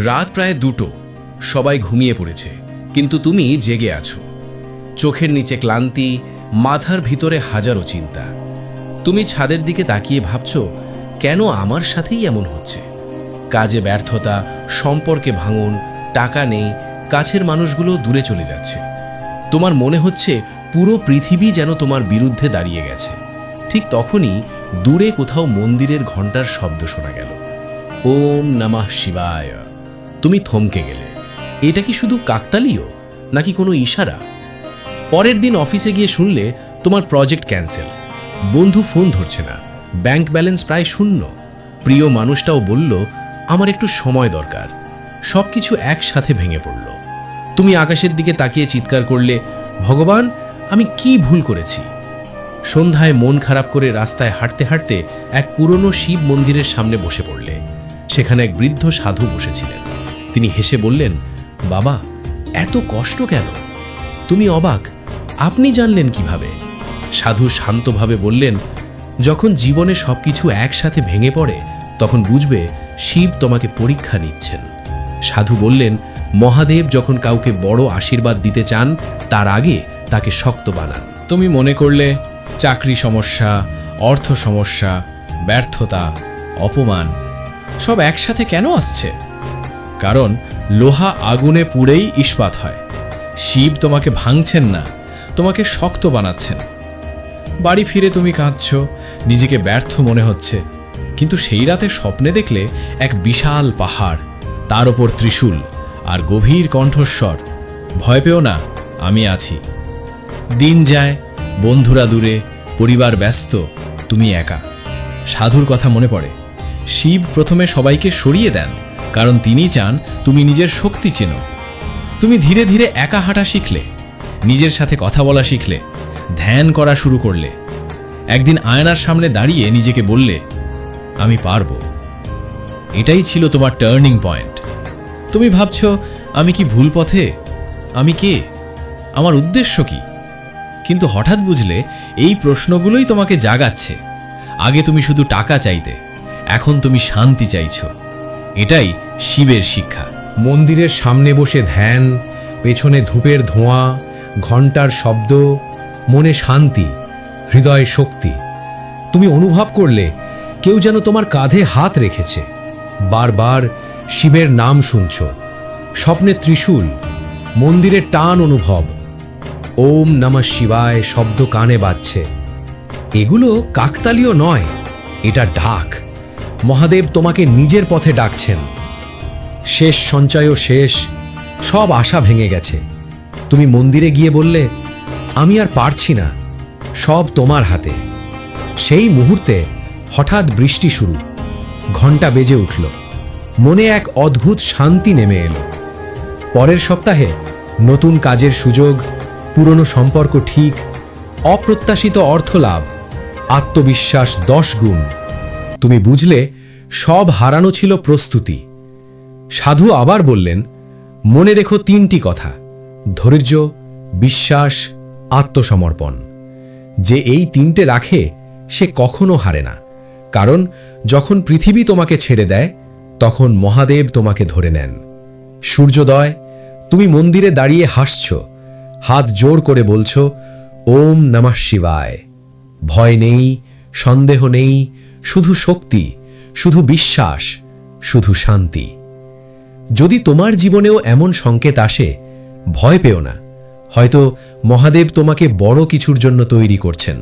রাত প্রায় 2টো। সবাই ঘুমিয়ে পড়েছে, কিন্তু তুমি জেগে আছো। চোখের নিচে ক্লান্তি, মাথার ভিতরে হাজারো চিন্তা। তুমি ছাদের দিকে তাকিয়ে ভাবছো, কেন আমার সাথেই এমন হচ্ছে? কাজে ব্যর্থতা, সম্পর্কে ভাঙন, টাকা নেই, কাছের মানুষগুলো দূরে চলে যাচ্ছে। তোমার মনে হচ্ছে পুরো পৃথিবী যেন তোমার বিরুদ্ধে দাঁড়িয়ে গেছে। ঠিক তখনই দূরে কোথাও মন্দিরের ঘণ্টার শব্দ শোনা গেল। ওম নমঃ শিবায়। তুমি থমকে গেলে। এটা কি শুধু কাকতালীয়, নাকি কোনো ইশারা? পরের দিন অফিসে গিয়ে শুনলে তোমার প্রজেক্ট ক্যান্সেল। বন্ধু ফোন ধরছে না, ব্যাংক ব্যালেন্স প্রায় শূন্য। প্রিয় মানুষটাও বলল, আমার একটু সময় দরকার। সব কিছু একসাথে ভেঙে পড়ল। তুমি আকাশের দিকে তাকিয়ে চিৎকার করলে, ভগবান, আমি কি ভুল করেছি? সন্ধ্যায় মন খারাপ করে রাস্তায় হাঁটতে হাঁটতে এক পুরনো শিব মন্দিরের সামনে বসে পড়লে। সেখানে এক বৃদ্ধ সাধু বসেছিলেন। তিনি হেসে বললেন, বাবা, এত কষ্ট কেন? তুমি অবাক, আপনি জানলেন কিভাবে? সাধু শান্তভাবে বললেন, যখন জীবনে সবকিছু একসাথে ভেঙে পড়ে, তখন বুঝবে শিব তোমাকে পরীক্ষা নিচ্ছেন। সাধু বললেন, মহাদেব যখন কাউকে বড় আশীর্বাদ দিতে চান, তার আগে তাকে শক্ত বানান। তুমি মনে করলে চাকরি সমস্যা, অর্থ সমস্যা, ব্যর্থতা, অপমান সব একসাথে কেন আসছে? কারণ লোহা আগুনে পুড়েই ইস্পাত হয়। শিব তোমাকে ভাঙছেন না, তোমাকে শক্ত বানাচ্ছেন। বাড়ি ফিরে তুমি কাঁদছ, নিজেকে ব্যর্থ মনে হচ্ছে, কিন্তু সেই রাতে স্বপ্নে দেখলে এক বিশাল পাহাড়, তার ওপর ত্রিশূল আর গভীর কণ্ঠস্বর, ভয় পেও না, আমি আছি। দিন যায়, বন্ধুরা দূরে, পরিবার ব্যস্ত, তুমি একা। সাধুর কথা মনে পড়ে। শিব প্রথমে সবাইকে সরিয়ে দেন, কারণ তিনি চান তুমি নিজের শক্তি চেনো। তুমি ধীরে ধীরে একা হাঁটা শিখলে, নিজের সাথে কথা বলা শিখলে, ধ্যান করা শুরু করলে। একদিন আয়নার সামনে দাঁড়িয়ে নিজেকে বললে, আমি পারবো। এটাই ছিল তোমার টার্নিং পয়েন্ট। তুমি ভাবছ, আমি কি ভুল পথে? আমি কে? আমার উদ্দেশ্য কি? কিন্তু হঠাৎ বুঝলে এই প্রশ্নগুলোই তোমাকে জাগাচ্ছে। আগে তুমি শুধু টাকা চাইতে, এখন তুমি শান্তি চাইছো। এটাই শিবের শিক্ষা। মন্দিরের সামনে বসে ধ্যান, পেছনে ধূপের ধোঁয়া, ঘণ্টার শব্দ, মনে শান্তি, হৃদয়ে শক্তি। তুমি অনুভব করলে কেউ যেন তোমার কাঁধে হাত রেখেছে। বারবার শিবের নাম শুনছ। স্বপ্নে ত্রিশূল, মন্দিরের টান অনুভব, ওম নমঃ শিবায় শব্দ কানে বাজছে। এগুলো কাকতালীয় নয়, এটা ডাক। মহাদেব তোমাকে নিজের পথে ডাকছেন। শেষ সঞ্চয়ও শেষ, সব আশা ভেঙে গেছে। তুমি মন্দিরে গিয়ে বললে, আমি আর পারছি না, সব তোমার হাতে। সেই মুহূর্তে হঠাৎ বৃষ্টি শুরু, ঘণ্টা বেজে উঠল, মনে এক অদ্ভুত শান্তি নেমে এলো। পরের সপ্তাহে নতুন কাজের সুযোগ, পুরনো সম্পর্ক ঠিক, অপ্রত্যাশিত অর্থলাভ, আত্মবিশ্বাস 10 গুণ। তুমি বুঝলে সব হারানো ছিল প্রস্তুতি। সাধু আবার বললেন, মনে রেখো 3টি কথা: ধৈর্য, বিশ্বাস, আত্মসমর্পণ। যে এই 3টে রাখে সে কখনো হারে না। কারণ যখন পৃথিবী তোমাকে ছেড়ে দেয়, তখন মহাদেব তোমাকে ধরে নেন। সূর্যোদয়, তুমি মন্দিরে দাঁড়িয়ে হাসছ, হাত জোর করে বলছ, ওম নমঃ শিবায়। ভয় নেই, সন্দেহ নেই, শুধু শক্তি, শুধু বিশ্বাস, শুধু শান্তি। যদি তোমার জীবনেও এমন সংকেত আসে, ভয় পেও না। হয়তো মহাদেব তোমাকে বড় কিছুর জন্য তৈরি করছেন।